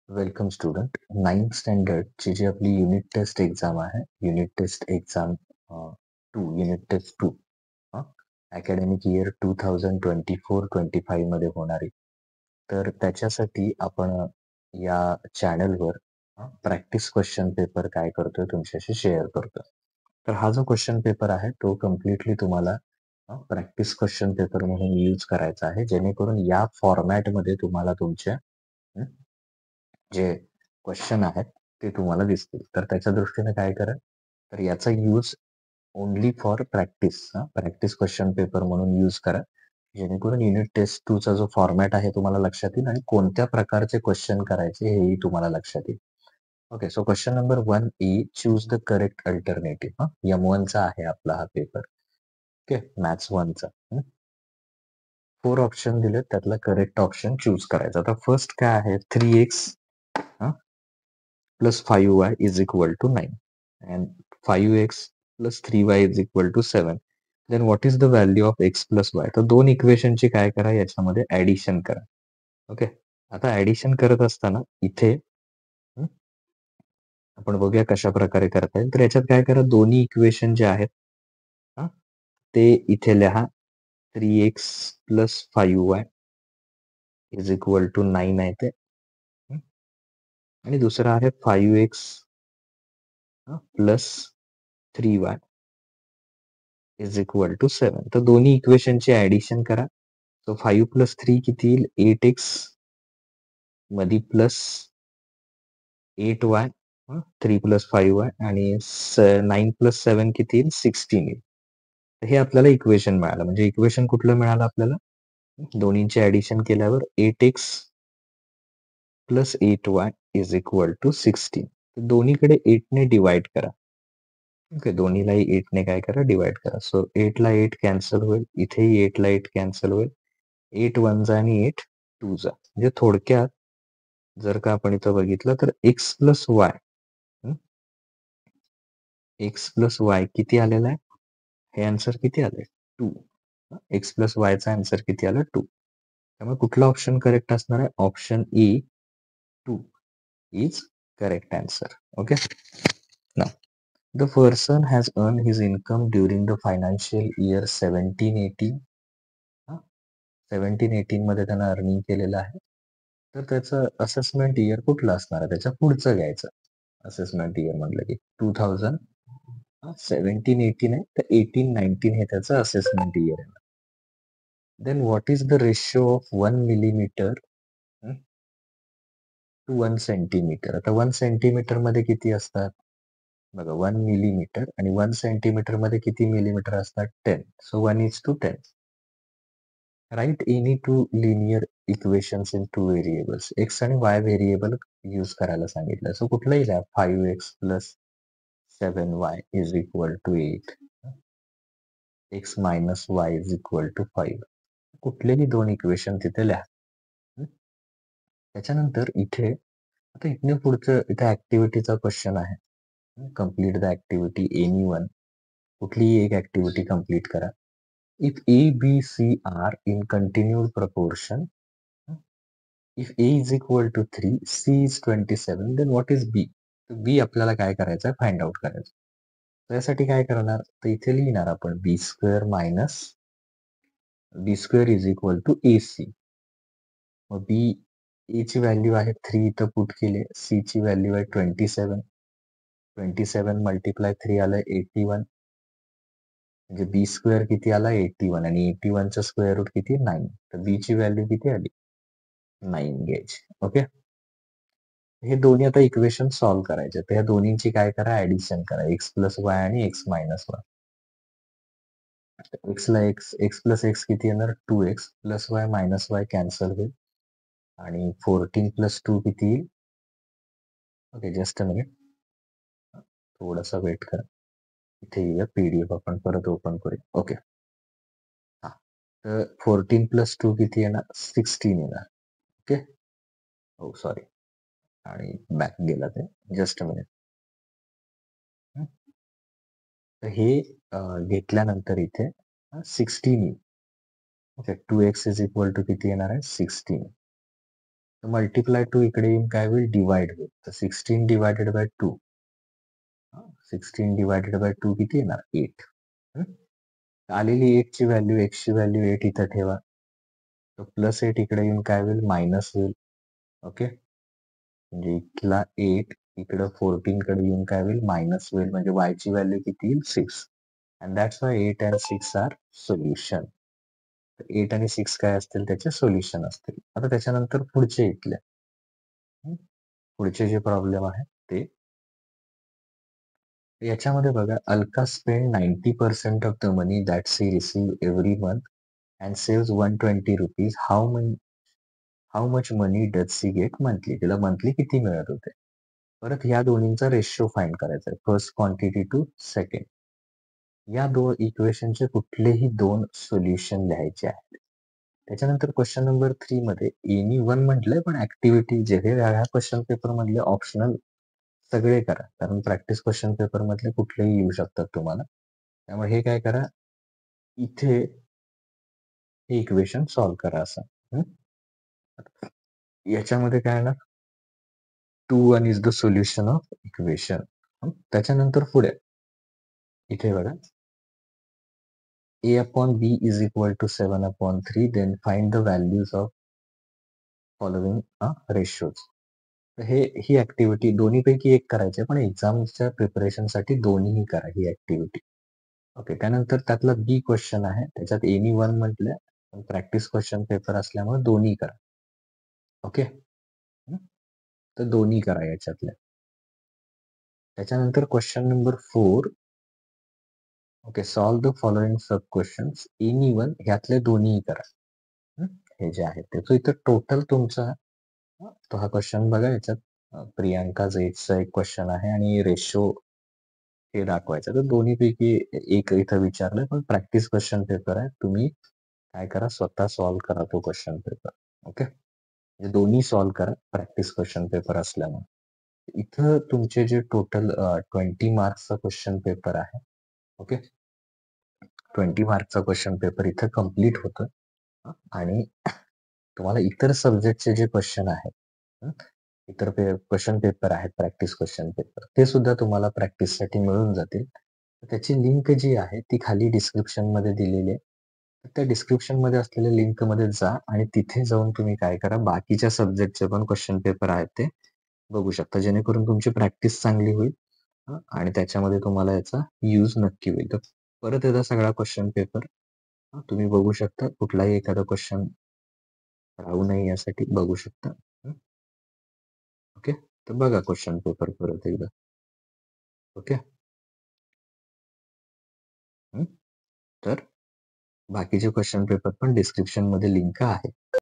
Welcome student. 9th स्टँडर्डची जी आपली युनिट टेस्ट एक्झाम आहे, unit test exam 2, unit test 2 academic year 2024-25 मध्ये होणारी. तर त्याच्यासाठी आपण या चॅनलवर प्रॅक्टिस क्वेश्चन पेपर काय करतोय तुमच्याशी शेअर करतोय. तर हा जो क्वेश्चन पेपर आहे तो कम्प्लिटली तुम्हाला प्रॅक्टिस क्वेश्चन पेपर म्हणून यूज करायचा आहे, जेणेकरून या फॉर्मॅटमध्ये तुम्हाला तुमच्या जे क्वेश्चन आहेत ते तुम्हाला दिसतील. तर त्याच्या दृष्टीने काय करा, तर याचा use only for practice question paper म्हणून यूज करा, जेणेकरून युनिट टेस्ट 2 चा जो फॉर्मॅट आहे तुम्हाला लक्षात येईल आणि कोणत्या प्रकारचे क्वेश्चन करायचे हेही तुम्हाला लक्षात येईल. Okay, so question number 1 E choose the correct alternative. M1 चा आहे आपला हा पेपर. ओके, मॅथ्स 1 चा. 4 ऑप्शन दिले, त्यातला करेक्ट ऑप्शन चूज करायचा. आता फर्स्ट काय आहे, 3x plus 5y is equal to 9 and 5x plus 3y is equal to 7. Then what is the value of x plus y? तर दोन इक्वेशनची काय करा, याच्यामध्ये ऍडिशन करा. ओके, आता ऍडिशन करत असताना इथे हं, आपण बघूया कशा प्रकारे करता येईल. तर याच्यात काय करा, दोन्ही इक्वेशन जे आहेत हा, ते इथे लिहा. 3x plus 5y is equal to 9 आहे ते. हं, आणि दुसरा आहे 5x plus 3y is equal to 7. तर दोन्ही इक्वेशनची ऍडिशन करा. सो 5 प्लस 3 किती येईल, 8x मध्ये प्लस 8y, 3 प्लस 5y आणि 9 प्लस 7 किती येईल, 16 येईल. तर हे आपल्याला इक्वेशन मिळालं. म्हणजे इक्वेशन कुठलं मिळालं आपल्याला, दोन्हींचे ऍडिशन केल्यावर 8x plus 8y is equal to 16. दोन्हीकडे 8 ने डिवाइड करा. ओके, दोन्हीलाही 8 ने काय करा, डिवाइड करा. सो 8 ला 8 कॅन्सल होईल, इथेही 8 ला 8 कॅन्सल होईल. 8 वन जा आणि 8 टू जा. म्हणजे थोडक्यात जर का आपण इथं बघितलं तर एक्स प्लस वाय किती आलेला आहे, हे आन्सर किती आलंय, 2. एक्स प्लस वायचा आन्सर किती आला, 2. त्यामुळे कुठला ऑप्शन करेक्ट असणार आहे, option E 2 is correct answer. Okay, now the person has earn his income during the financial year 17-18. 17-18 मध्ये त्यांना अर्निंग केलेलं आहे. तर त्याचं असेसमेंट इयर कुठलं असणार आहे, त्याच्या पुढचं घ्यायचं. असेसमेंट इयर म्हटलं की 2017-18 आहे, तर 18-19 हे त्याचं असेसमेंट इयर आहे. Then what is the ratio of 1 millimetre to 1 centimetre. आता 1 सेंटीमीटर मध्ये किती असतात बघा, 1 मिलीमीटर आणि 1 सेंटीमीटर मध्ये किती मिलीमीटर असतात, 10. So 1:10. Write any two linear equations in two variables. X आणि वाय व्हेरिएबल यूज करायला सांगितलं. सो कुठलंही लिहा, 5x plus 7y is equal to 8, X minus Y is equal to 5. कुठलेही दोन इक्वेशन तिथे लिहा. त्याच्यानंतर इथे आता इथनं पुढचं इथे ऍक्टिव्हिटीचा क्वेश्चन आहे. Complete the activity any one. कुठलीही एक ऍक्टिव्हिटी कम्प्लीट करा. If A B C are in continued proportion, if a is equal to 3, c is 27, then what is b? तर b आपल्याला काय करायचं आहे, फाइंड आउट करायचं. त्यासाठी काय करणार, तर इथे लिहिणार आपण B square minus B square is equal to A C. मग बी ए ची व्हॅल्यू आहे 3, इथं पुट केली. सी ची व्हॅल्यू आहे 27. 27 मल्टिप्लाय 3 आलं 81. म्हणजे बी स्क्वेअर किती आला, 81, आणि 81 चं स्क्वेअर रूट किती, 9. तर बी ची व्हॅल्यू किती आली, 9 घ्यायची. ओके, हे दोन्ही आता इक्वेशन सॉल्व्ह करायचे. तर या दोन्हींची काय करा, ऍडिशन करा. एक्स प्लस वाय आणि एक्स मायनस वाय. एक्सला एक्स प्लस एक्स किती येणार, 2x plus Y minus Y cancel होईल आणि 14 प्लस 2 किती येईल. ओके, जस्ट अ मिनिट, थोडासा वेट करा. इथे येऊया, पीडीएफ आपण परत ओपन करूया. ओके, हा, तर 14 प्लस 2 किती येणार, 16 येणार. ओके, हो सॉरी, आणि बॅक गेला ते, जस्ट अ मिनिट. तर हे घेतल्यानंतर इथे 16 येईल. Okay, 2x is equal to किती येणार आहे, 16. तर मल्टिप्लाय टू इकडे येऊन काय होईल, डिवाइड होईल. तर 16 डिवायडेड बाय 2, 16 डिवायडेड बाय 2 किती येणार, 8. आलेली 8 ची व्हॅल्यू, x ची व्हॅल्यू 8 इथं ठेवा. तर प्लस 8 इकडे येऊन काय होईल, मायनस होईल. ओके, म्हणजे इथला 8 इकडं 14 कडे येऊन काय होईल, मायनस होईल. म्हणजे y ची व्हॅल्यू किती येईल, 6. And that's why 8 and 6 are solution. 8 आणि 6 काय असतील, त्याचे सोल्युशन असतील. आता त्याच्यानंतर पुढचे इथले पुढचे जे प्रॉब्लेम आहे ते याच्यामध्ये बघा, Alka spend 90% of the money that she receive every month and save 120 rupees. How much money does she get monthly. तिला मंथली किती मिळत होते. परत या दोन्हींचा रेशो फाइंड करायचा आहे, फर्स्ट क्वांटिटी टू सेकंड. या दोन इक्वेशनचे कुठलेही दोन सोल्युशन लिहायचे आहेत. त्याच्यानंतर क्वेश्चन नंबर 3 मध्ये एनी वन म्हटलंय, पण ऍक्टिव्हिटी जे ह्या क्वेश्चन पेपर मधले ऑप्शनल सगळे करा, कारण प्रॅक्टिस क्वेश्चन पेपर मधले कुठलेही येऊ शकतात तुम्हाला. त्यामुळे हे काय करा, इथे हे इक्वेशन सॉल्व्ह करा असं. याच्यामध्ये काय ना, 2 is the solution of equation. त्याच्यानंतर पुढे इथे बघा, a upon b is equal to 7/3, then find the values of following ratios. He activity दोन्हीपैकी एक करायची आहे, पण एक्झामच्या प्रिपरेशनसाठी दोन्हीही करा ही ऍक्टिव्हिटी. ओके, त्यानंतर त्यातला बी क्वेश्चन आहे, त्याच्यात एनी वन म्हटलं, प्रॅक्टिस क्वेश्चन पेपर असल्यामुळे दोन्ही करा. ओके, तर दोन्ही करा याच्यातल्या. त्याच्यानंतर question number 4. Okay, solve the following sub questions, any one ह्यातले दोन्ही करा. हे जे आहे ते. इथं टोटल तुमचा तो हा क्वेश्चन बघा, याच्यात प्रियांका जेटचा एक क्वेश्चन आहे आणि रेशो हे दाखवायचं. तर दोन्हीपैकी एक इथं विचारलंय, पण प्रॅक्टिस क्वेश्चन पेपर आहे. तुम्ही काय करा, स्वतः सॉल्व्ह करा तो क्वेश्चन पेपर. ओके, म्हणजे दोन्ही सॉल्व्ह करा, प्रॅक्टिस क्वेश्चन पेपर असल्यामुळे. इथं तुमचे जे टोटल 20 मार्क्सचा क्वेश्चन पेपर आहे. ओके, 20 मार्क्सचा क्वेश्चन पेपर इथं कम्प्लीट होतं. आणि तुम्हाला इतर सब्जेक्टचे जे क्वेश्चन आहेत, इतर क्वेश्चन पेपर आहेत, प्रॅक्टिस क्वेश्चन पेपर, ते सुद्धा तुम्हाला प्रॅक्टिससाठी मिळून जातील. त्याची लिंक जी आहे ती खाली डिस्क्रिप्शन मध्ये दिलेली आहे. त्या डिस्क्रिप्शन मध्ये असलेल्या लिंक मध्ये जा आणि तिथे जाऊन तुम्ही काय करा, बाकीच्या सब्जेक्टचे पण क्वेश्चन पेपर आहेत ते बघू शकता, जेणेकरून तुमची प्रॅक्टिस चांगली होईल. आणि त्याच्यामध्ये तुम्हाला याचा यूज नक्की होईल. तर परत याचा सगळा क्वेश्चन पेपर तुम्ही बघू शकता. कुठलाही एखादा क्वेश्चन राहू नये यासाठी बघू शकता. ओके, तर बघा क्वेश्चन पेपर परत एकदा. ओके, तर बाकीचे क्वेश्चन पेपर पण डिस्क्रिप्शन मध्ये लिंक आहे.